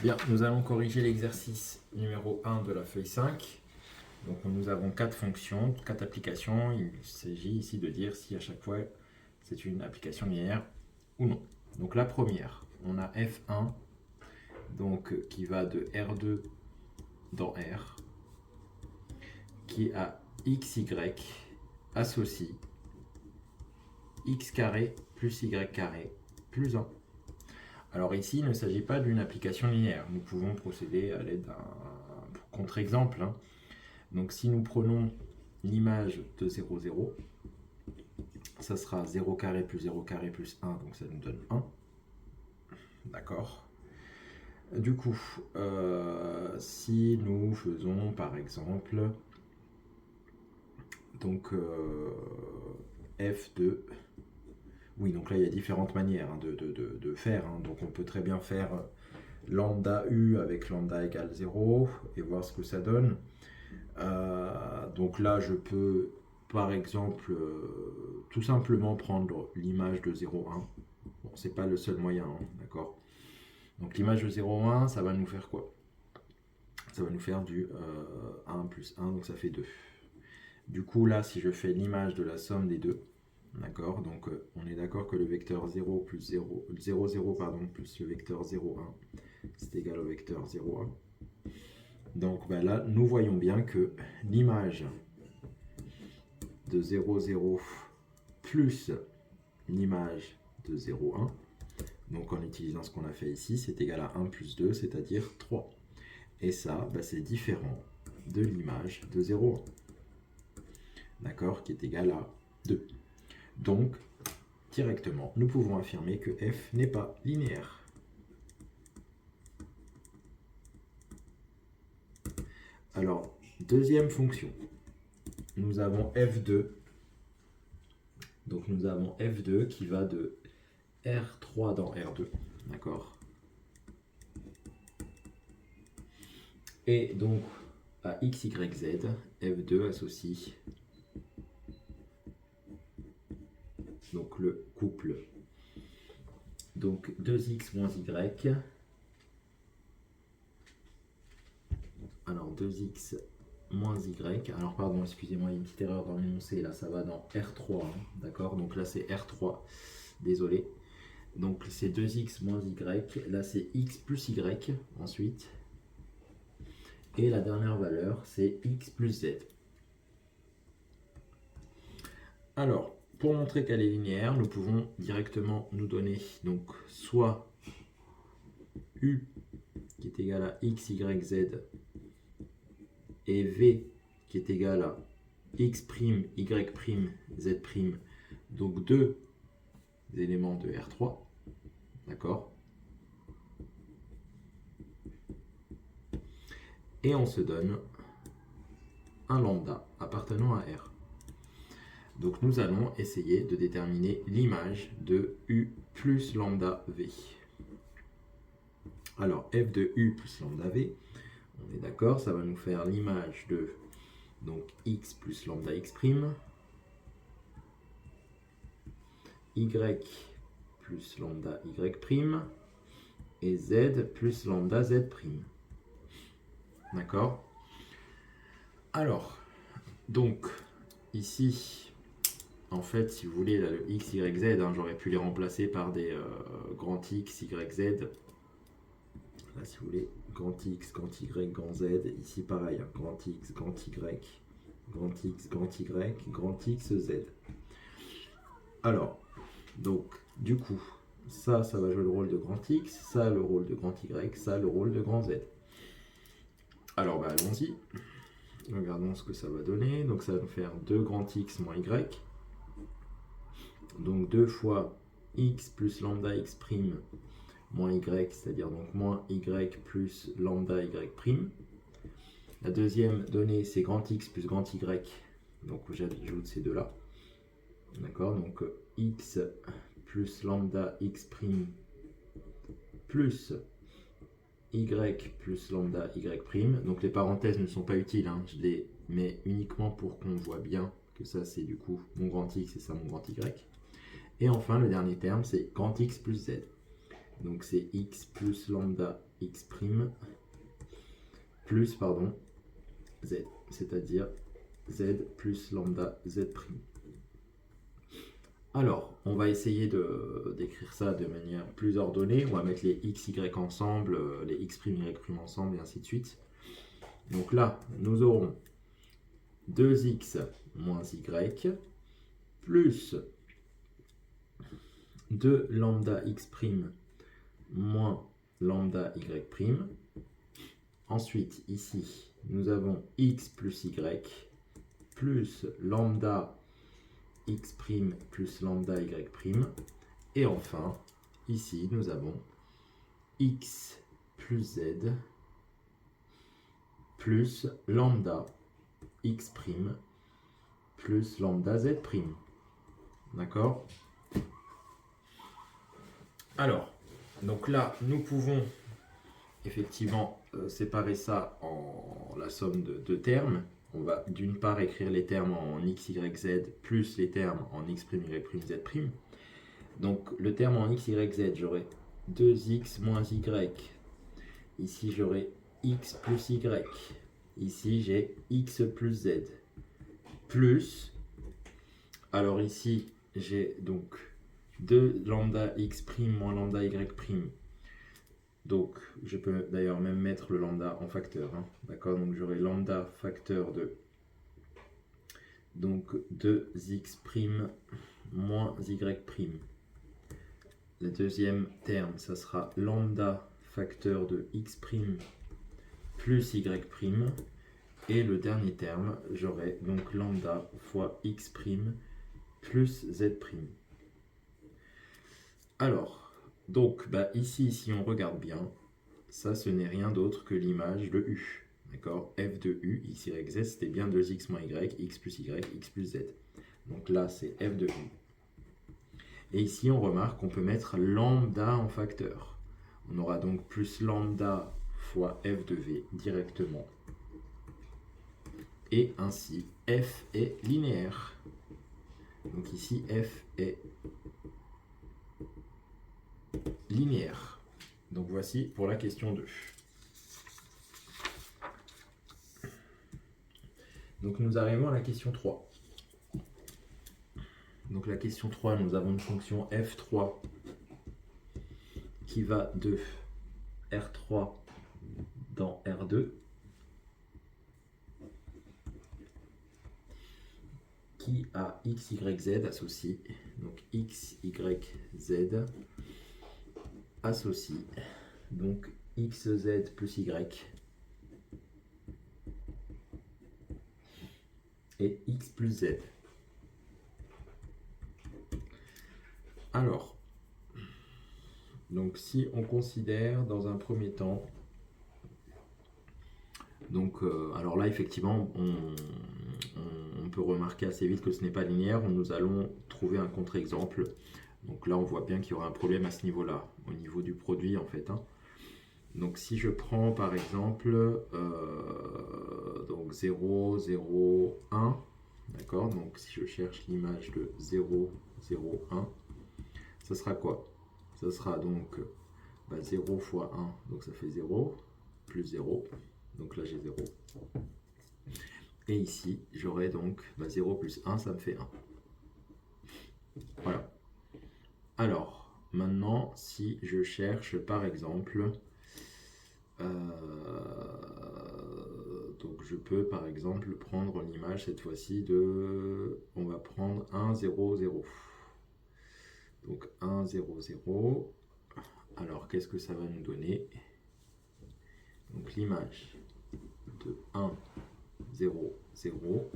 Bien, nous allons corriger l'exercice numéro 1 de la feuille 5. Donc nous avons 4 fonctions, 4 applications. Il s'agit ici de dire si à chaque fois c'est une application linéaire ou non. Donc la première, on a f1 donc, qui va de R2 dans R, qui a xy associe x carré plus y carré plus 1. Alors ici, il ne s'agit pas d'une application linéaire. Nous pouvons procéder à l'aide d'un contre-exemple. Donc si nous prenons l'image de 0, 0, ça sera 0 carré plus 1, donc ça nous donne 1. D'accord. Du coup, si nous faisons par exemple donc f2, oui, donc là il y a différentes manières de faire. Donc on peut très bien faire lambda u avec lambda égale 0 et voir ce que ça donne. Donc là je peux par exemple tout simplement prendre l'image de 0, 1. Bon, c'est pas le seul moyen, d'accord. Donc l'image de 0, 1, ça va nous faire quoi? Ça va nous faire du 1 plus 1, donc ça fait 2. Du coup là, si je fais l'image de la somme des deux, d'accord, donc on est d'accord que le vecteur 0 plus 0, 0, 0 pardon, plus le vecteur 0, 1, c'est égal au vecteur 0, 1. Donc ben là, nous voyons bien que l'image de 0, 0 plus l'image de 0, 1, donc en utilisant ce qu'on a fait ici, c'est égal à 1 plus 2, c'est-à-dire 3. Et ça, ben, c'est différent de l'image de 0, 1, d'accord, qui est égal à 2. Donc, directement, nous pouvons affirmer que f n'est pas linéaire. Alors, deuxième fonction, nous avons f2. Donc, nous avons f2 qui va de R3 dans R2, d'accord. Et donc, à x, y, z, f2 associe donc le couple. Donc 2x moins y. Alors 2x moins y. Alors pardon, excusez-moi, il y a une petite erreur dans l'énoncé. Là, ça va dans R3. D'accord. Donc là, c'est R3. Désolé. Donc c'est 2x moins y. Là, c'est x plus y ensuite. Et la dernière valeur, c'est x plus z. Alors, pour montrer qu'elle est linéaire, nous pouvons directement nous donner donc soit u qui est égal à x, y, z et v qui est égal à x', y', z', donc deux éléments de R3, d'accord. Et on se donne un lambda appartenant à R. Donc nous allons essayer de déterminer l'image de u plus lambda v. Alors f de u plus lambda v, on est d'accord, ça va nous faire l'image de donc x plus lambda x', y plus lambda y', et z plus lambda z'. D'accord. Alors, donc, ici, en fait, si vous voulez, là, le x, y, z, j'aurais pu les remplacer par des grands x, y, z. Là, si vous voulez, grand x, grand y, grand z. Ici, pareil, grand x, grand y, grand x, grand y, grand x, z. Alors, donc, du coup, ça va jouer le rôle de grand x, ça le rôle de grand y, ça le rôle de grand z. Alors, bah, allons-y. Regardons ce que ça va donner. Donc, ça va nous faire 2 grand x moins y. Donc, 2 fois x plus lambda x' moins y, c'est-à-dire donc moins y plus lambda y'. La deuxième donnée, c'est grand x plus grand y. Donc, j'ajoute ces deux-là. D'accord, donc x plus lambda x' plus y plus lambda y'. Donc les parenthèses ne sont pas utiles, je les mets uniquement pour qu'on voit bien que ça c'est du coup mon grand x et ça mon grand y. Et enfin le dernier terme c'est grand x plus z. Donc c'est x plus lambda x' plus, pardon, z, c'est-à-dire z plus lambda z'. Alors, on va essayer d'écrire ça de manière plus ordonnée. On va mettre les x, y ensemble, les x', y' ensemble, et ainsi de suite. Donc là, nous aurons 2x moins y plus 2 lambda x' moins lambda y'. Ensuite, ici, nous avons x plus y plus lambda x' plus lambda y'. Et enfin, ici, nous avons x plus z plus lambda x' plus lambda z'. D'accord? Alors, donc là, nous pouvons effectivement séparer ça en la somme de deux termes. On va d'une part écrire les termes en x, y, z plus les termes en x', y', z'. Donc le terme en x, y, z, j'aurai 2x moins y. Ici, j'aurai x plus y. Ici, j'ai x plus z. Plus, alors ici, j'ai donc 2 lambda x' moins lambda y'. Donc, je peux d'ailleurs même mettre le lambda en facteur. Hein. D'accord? Donc, j'aurai lambda facteur de donc 2x' moins y'. Le deuxième terme, ça sera lambda facteur de x' plus y'. Et le dernier terme, j'aurai donc lambda fois x' plus z'. Alors, donc ici, si on regarde bien, ça ce n'est rien d'autre que l'image de u. D'accord? F de u, x, y, z, c'était bien 2x moins y, x plus y, x plus z. Donc là, c'est f de u. Et ici, on remarque qu'on peut mettre lambda en facteur. On aura donc plus lambda fois f de v directement. Et ainsi, f est linéaire. Donc ici, f est linéaire. Donc voici pour la question 2. Donc nous arrivons à la question 3. Donc la question 3, nous avons une fonction f3 qui va de R3 dans R2 qui a x, y, z associé. Donc x, y, z associe donc xz plus y et x plus z. Alors, donc si on considère dans un premier temps, donc alors là effectivement on peut remarquer assez vite que ce n'est pas linéaire. Nous allons trouver un contre-exemple. Donc là on voit bien qu'il y aura un problème à ce niveau-là, au niveau du produit en fait. Hein. Donc si je prends par exemple donc 0, 0, 1, d'accord, donc si je cherche l'image de 0, 0, 1, ça sera quoi? Ça sera donc 0 fois 1, donc ça fait 0, plus 0, donc là j'ai 0. Et ici j'aurai donc 0 plus 1, ça me fait 1. Voilà. Alors, maintenant, si je cherche par exemple, donc je peux par exemple prendre l'image cette fois-ci de, on va prendre 1, 0, 0. Donc 1, 0, 0. Alors, qu'est-ce que ça va nous donner? Donc l'image de 1, 0, 0.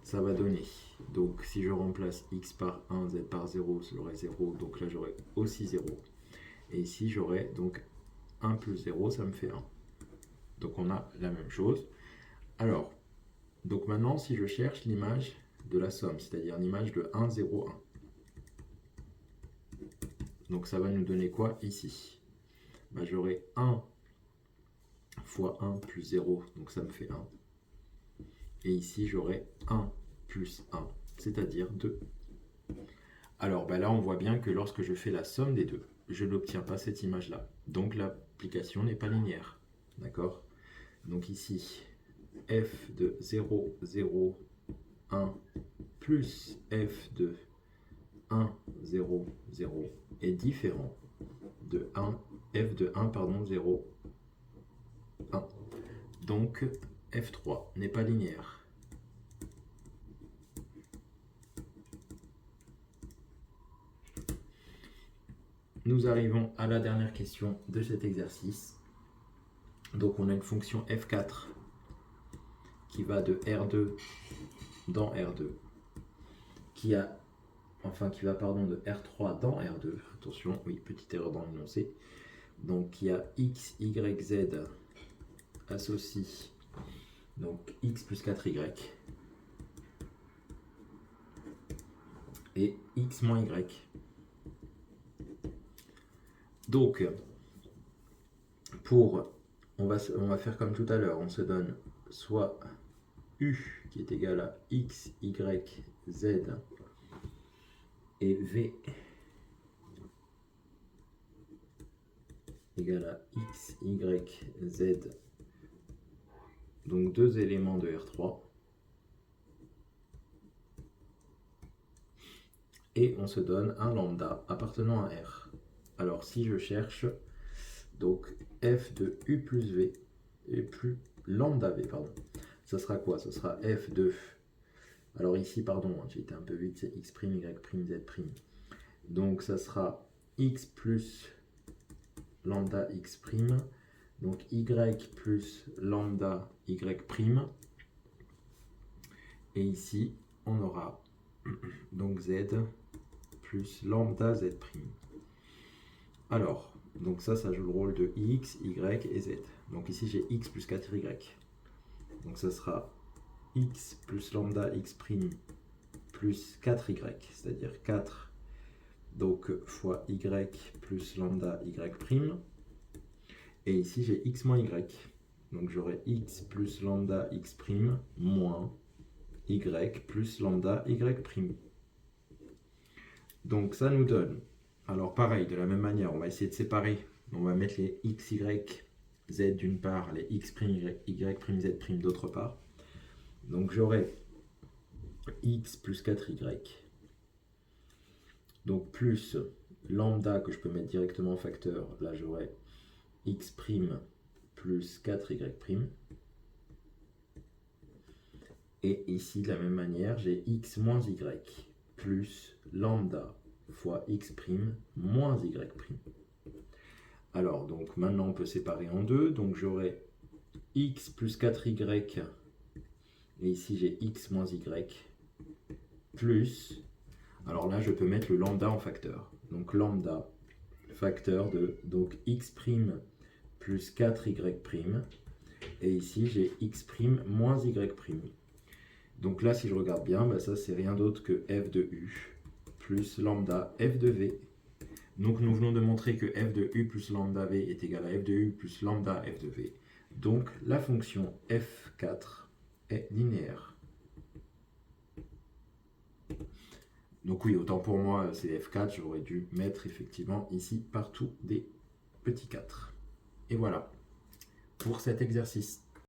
Ça va donner, donc si je remplace x par 1, z par 0, j'aurai 0, donc là j'aurai aussi 0. Et ici j'aurai donc 1 plus 0, ça me fait 1. Donc on a la même chose. Alors, donc maintenant si je cherche l'image de la somme, c'est-à-dire l'image de 1, 0, 1. Donc ça va nous donner quoi ici? J'aurai 1 fois 1 plus 0, donc ça me fait 1. Et ici, j'aurai 1 plus 1, c'est-à-dire 2. Alors là, on voit bien que lorsque je fais la somme des deux, je n'obtiens pas cette image-là. Donc la multiplication n'est pas linéaire. D'accord? Donc ici, f de 0, 0, 1 plus f de 1, 0, 0 est différent de 1, f de 1, pardon, 0, 1. Donc, f3 n'est pas linéaire. Nous arrivons à la dernière question de cet exercice. Donc, on a une fonction f4 qui va de R2 dans R2, qui va de R3 dans R2. Attention, oui, petite erreur dans l'énoncé. Donc, qui a x, y, z associe donc x plus 4y et x moins y. Donc, on va faire comme tout à l'heure, on se donne soit u qui est égal à x, y, z et v égal à x, y, z, donc deux éléments de R3. Et on se donne un lambda appartenant à R. Alors si je cherche, donc f de u plus v et plus lambda v, pardon. Ça sera quoi? Ce sera f de... Alors ici, pardon, j'ai été un peu vite, c'est x', y', z'. Donc ça sera x plus lambda x', donc y plus lambda y'. Et ici, on aura donc z plus lambda z'. Alors, donc ça joue le rôle de x, y et z. Donc ici, j'ai x plus 4y. Donc ça sera x plus lambda x' plus 4y, c'est-à-dire 4 donc fois y plus lambda y'. Et ici, j'ai x moins y. Donc j'aurai x plus lambda x' moins y plus lambda y'. Donc ça nous donne, alors pareil, de la même manière, on va essayer de séparer. On va mettre les x, y, z d'une part, les x', y', z' d'autre part. Donc j'aurai x plus 4y, donc plus lambda que je peux mettre directement en facteur, là j'aurai x' plus 4y'. Et ici, de la même manière, j'ai x moins y plus lambda fois x' moins y'. Alors, donc maintenant, on peut séparer en deux. Donc j'aurai x plus 4y, et ici j'ai x moins y, plus... Alors là, je peux mettre le lambda en facteur. Donc lambda, facteur de donc x' plus 4y'. Et ici, j'ai x' moins y'. Donc là, si je regarde bien, bah ça, c'est rien d'autre que f de u plus lambda f de v. Donc nous venons de montrer que f de u plus lambda v est égal à f de u plus lambda f de v. Donc la fonction f4 est linéaire. Donc oui, autant pour moi, c'est f4, j'aurais dû mettre effectivement ici partout des petits 4. Et voilà pour cet exercice.